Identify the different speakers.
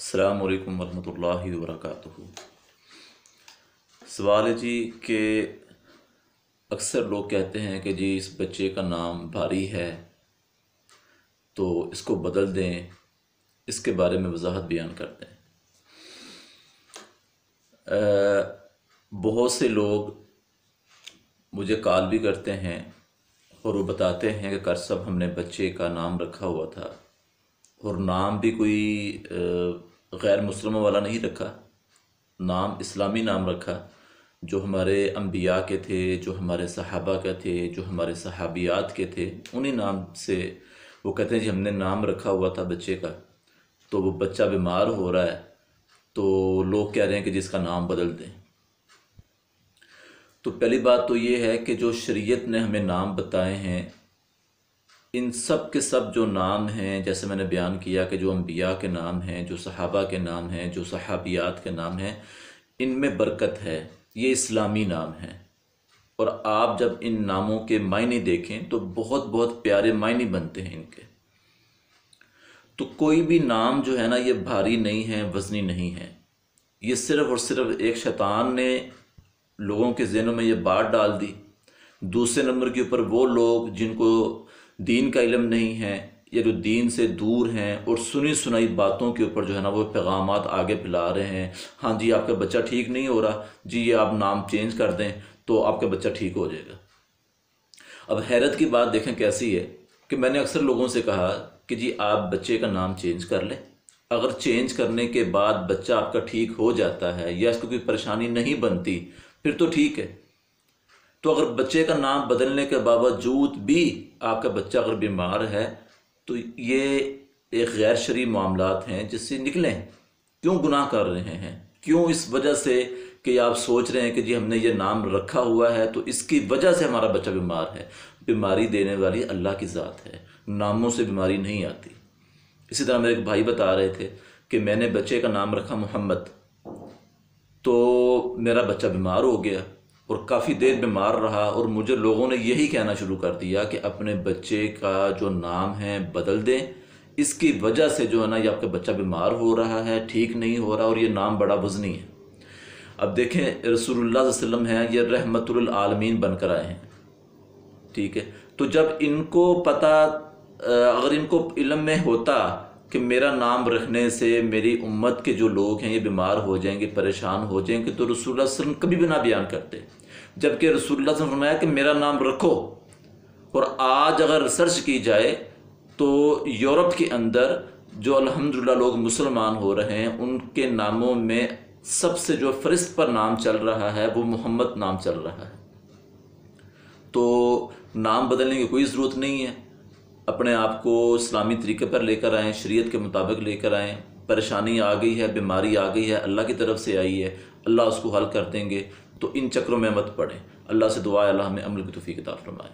Speaker 1: السلام علیکم ورحمۃ اللہ وبرکاتہ۔ سوال ہے جی کہ اکثر لوگ کہتے ہیں کہ جی اس بچے کا نام بھاری ہے تو اس کو بدل دیں، اس کے بارے میں وضاحت بیان کر دیں۔ بہت سے لوگ مجھے کال بھی کرتے ہیں اور وہ بتاتے ہیں کہ کر صاحب ہم نے بچے کا نام رکھا ہوا تھا، اور نام بھی کوئی غیر مسلموں والا نہیں رکھا، نام اسلامی نام رکھا، جو ہمارے انبیاء کے تھے، جو ہمارے صحابہ کے تھے، جو ہمارے صحابیات کے تھے، انہی نام سے وہ کہتے ہیں جی ہم نے نام رکھا ہوا تھا بچے کا، تو وہ بچہ بیمار ہو رہا ہے تو لوگ کہہ رہے ہیں کہ جس کا نام بدل دیں۔ تو پہلی بات تو یہ ہے کہ جو شریعت نے ہمیں نام بتائے ہیں، ان سب کے سب جو نام ہیں، جیسے میں نے بیان کیا کہ جو انبیاء کے نام ہیں، جو صحابہ کے نام ہیں، جو صحابیات کے نام ہیں، ان میں برکت ہے، یہ اسلامی نام ہیں۔ اور آپ جب ان ناموں کے معنی دیکھیں تو بہت بہت پیارے معنی بنتے ہیں ان کے۔ تو کوئی بھی نام جو ہے نا یہ بھاری نہیں ہے، وزنی نہیں ہے، یہ صرف اور صرف ایک شیطان نے لوگوں کے ذہنوں میں یہ بات ڈال دی۔ دوسرے نمبر کے اوپر وہ لوگ جن کو دین کا علم نہیں ہے یا جو دین سے دور ہیں اور سنی سنائی باتوں کے اوپر جو ہے نا وہ پیغامات آگے پھیلا رہے ہیں، ہاں جی آپ کا بچہ ٹھیک نہیں ہو رہا، جی یہ آپ نام چینج کر دیں تو آپ کا بچہ ٹھیک ہو جائے گا۔ اب حیرت کی بات دیکھیں کیسی ہے کہ میں نے اکثر لوگوں سے کہا کہ جی آپ بچے کا نام چینج کر لیں، اگر چینج کرنے کے بعد بچہ آپ کا ٹھیک ہو جاتا ہے یا اس کو کوئی پریشانی نہیں بنتی پھر تو ٹھیک ہے۔ تو اگر بچے کا نام بدلنے کے باوجود بھی آپ کا بچہ اگر بیمار ہے تو یہ ایک غیر شرعی معاملات ہیں جس سے نکلیں۔ کیوں گناہ کر رہے ہیں؟ کیوں اس وجہ سے کہ آپ سوچ رہے ہیں کہ جی ہم نے یہ نام رکھا ہوا ہے تو اس کی وجہ سے ہمارا بچہ بیمار ہے؟ بیماری دینے والی اللہ کی ذات ہے، ناموں سے بیماری نہیں آتی۔ اسی طرح میرے ایک بھائی بتا رہے تھے کہ میں نے بچے کا نام رکھا محمد، تو میرا بچہ بیمار ہو گیا اور کافی دیر بیمار رہا، اور مجھے لوگوں نے یہی کہنا شروع کر دیا کہ اپنے بچے کا جو نام ہے بدل دیں، اس کی وجہ سے جو ہے نا یہ آپ کا بچہ بیمار ہو رہا ہے، ٹھیک نہیں ہو رہا، اور یہ نام بڑا وزنی ہے۔ اب دیکھیں رسول اللہ صلی اللہ علیہ وسلم ہیں، یہ رحمت للعالمین بن کر آئے ہیں، ٹھیک ہے؟ تو جب ان کو پتہ، اگر ان کو علم میں ہوتا کہ میرا نام رکھنے سے میری امت کے جو لوگ ہیں یہ بیمار ہو جائیں گے، پریشان ہو جائیں گے، تو رسول اللہ صلی اللہ علیہ وسلم کبھی بھی نہ بیان کرتے، جبکہ رسول اللہ صلی اللہ علیہ وسلم نے فرمایا کہ میرا نام رکھو۔ اور آج اگر ریسرچ کی جائے تو یورپ کے اندر جو الحمدللہ لوگ مسلمان ہو رہے ہیں ان کے ناموں میں سب سے جو فہرست پر نام چل رہا ہے وہ محمد نام چل رہا ہے۔ تو نام بدلنے کی کوئی ضرورت نہیں ہے، اپنے آپ کو اسلامی طریقے پر لے کر آئیں، شریعت کے مطابق لے کر آئیں۔ پریشانی آ گئی ہے، بیماری آ گئی ہے، اللہ کی طرف سے آئی ہے، اللہ اس کو حل کر دیں گے، تو ان چکروں میں مت پڑیں۔ اللہ سے دعا ہے اللہ ہمیں عمل کی توفیق عطا فرمائے۔